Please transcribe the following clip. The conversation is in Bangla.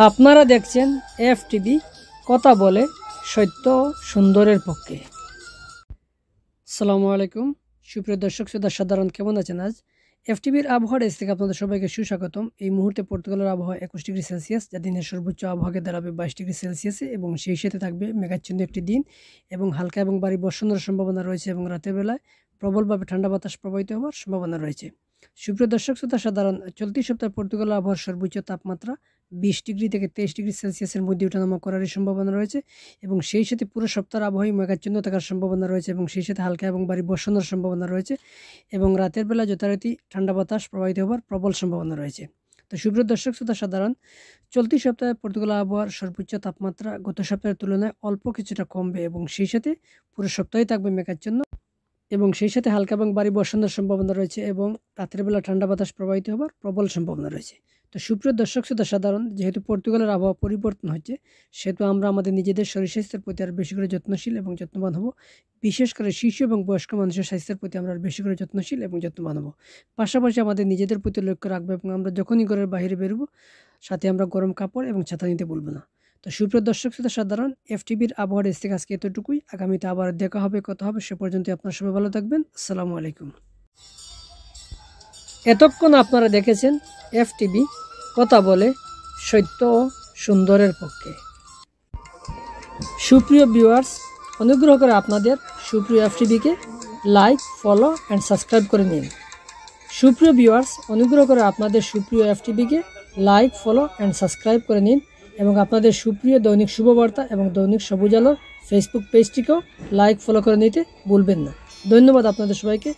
আপনারা দেখছেন এফটিভি কথা বলে সত্য ও সুন্দরের পক্ষে। আসসালামু আলাইকুম সুপ্রিয় দর্শক শ্রোতা সাধারণ, কেমন আছেন? আজ এফটিভির আবহাওয়া ডেস্ক থেকে আপনাদের সবাইকে সুস্বাগতম। এই মুহূর্তে পর্তুগালের আবহাওয়া 21 ডিগ্রি সেলসিয়াস, যা দিনের সর্বোচ্চ আবহাওয়াকে দাঁড়াবে 22 ডিগ্রি সেলসিয়াসে এবং সেই সাথে থাকবে মেঘাচ্ছন্ন একটি দিন এবং হালকা এবং ভারী বর্ষণের সম্ভাবনা রয়েছে এবং রাতের বেলায় প্রবলভাবে ঠান্ডা বাতাস প্রবাহিত হওয়ার সম্ভাবনা রয়েছে। সুপ্রিয় দর্শক শ্রোতা সাধারণ, চলতি সপ্তাহে পর্তুগাল আবহাওয়ার সর্বোচ্চ তাপমাত্রা 20 ডিগ্রি থেকে 23 ডিগ্রি সেলসিয়াসের মধ্যে ওঠানামা করারই সম্ভাবনা রয়েছে এবং সেই সাথে পুরো সপ্তাহের আবহাওয়ায় মেঘাচ্ছন্ন থাকার সম্ভাবনা রয়েছে এবং সেই সাথে হালকা এবং ভারী বর্ষণের সম্ভাবনা রয়েছে এবং রাতের বেলা যথারীতি ঠান্ডা বাতাস প্রবাহিত হওয়ার প্রবল সম্ভাবনা রয়েছে। তো সুপ্রিয় দর্শক শ্রোতা সাধারণ, চলতি সপ্তাহে পর্তুগাল আবহাওয়ার সর্বোচ্চ তাপমাত্রা গত সপ্তাহের তুলনায় অল্প কিছুটা কমবে এবং সেই সাথে পুরো সপ্তাহেই থাকবে মেঘাচ্ছন্ন এবং সেই সাথে হালকা এবং ভারী বর্ষণের সম্ভাবনা রয়েছে এবং রাতের বেলা ঠান্ডা বাতাস প্রবাহিত হওয়ার প্রবল সম্ভাবনা রয়েছে। তো সুপ্রিয় দর্শক শ্রোতা সাধারণ, যেহেতু পর্তুগালের আবহাওয়া পরিবর্তন হচ্ছে, সেহেতু আমরা আমাদের নিজেদের শরীর স্বাস্থ্যের প্রতি আরও বেশি করে যত্নশীল এবং যত্নবান হব। বিশেষ করে শিশু এবং বয়স্ক মানুষের স্বাস্থ্যের প্রতি আমরা বেশি করে যত্নশীল এবং যত্নবান হব। পাশাপাশি আমাদের নিজেদের প্রতি লক্ষ্য রাখবো এবং আমরা যখনই ঘরের বাইরে বেরোবো সাথে আমরা গরম কাপড় এবং ছাতা নিতে ভুলব না। তো সুপ্রিয় দর্শক শ্রোতা সাধারণ, এফটিভির আবহাওয়া ডেস্ক থেকে আজকে এতটুকুই। আগামীতে আবার দেখা হবে, কথা হবে। সে পর্যন্ত আপনারা সবাই ভালো থাকবেন। আসসালামু আলাইকুম। এতক্ষণ আপনারা দেখেছেন এফটিভি কথা বলে সত্য ও সুন্দরের পক্ষে। সুপ্রিয় ভিউয়ার্স, অনুগ্রহ করে আপনাদের সুপ্রিয় এফটিভিকে লাইক, ফলো অ্যান্ড সাবস্ক্রাইব করে নিন। সুপ্রিয় ভিউয়ার্স, অনুগ্রহ করে আপনাদের সুপ্রিয় এফটিভিকে লাইক, ফলো অ্যান্ড সাবস্ক্রাইব করে নিন এবং আপনাদের সুপ্রিয় দৈনিক শুভবার্তা এবং দৈনিক সবুজ আলোর ফেসবুক পেজটিকেও লাইক, ফলো করে নিতে ভুলবেন না। ধন্যবাদ আপনাদের সবাইকে।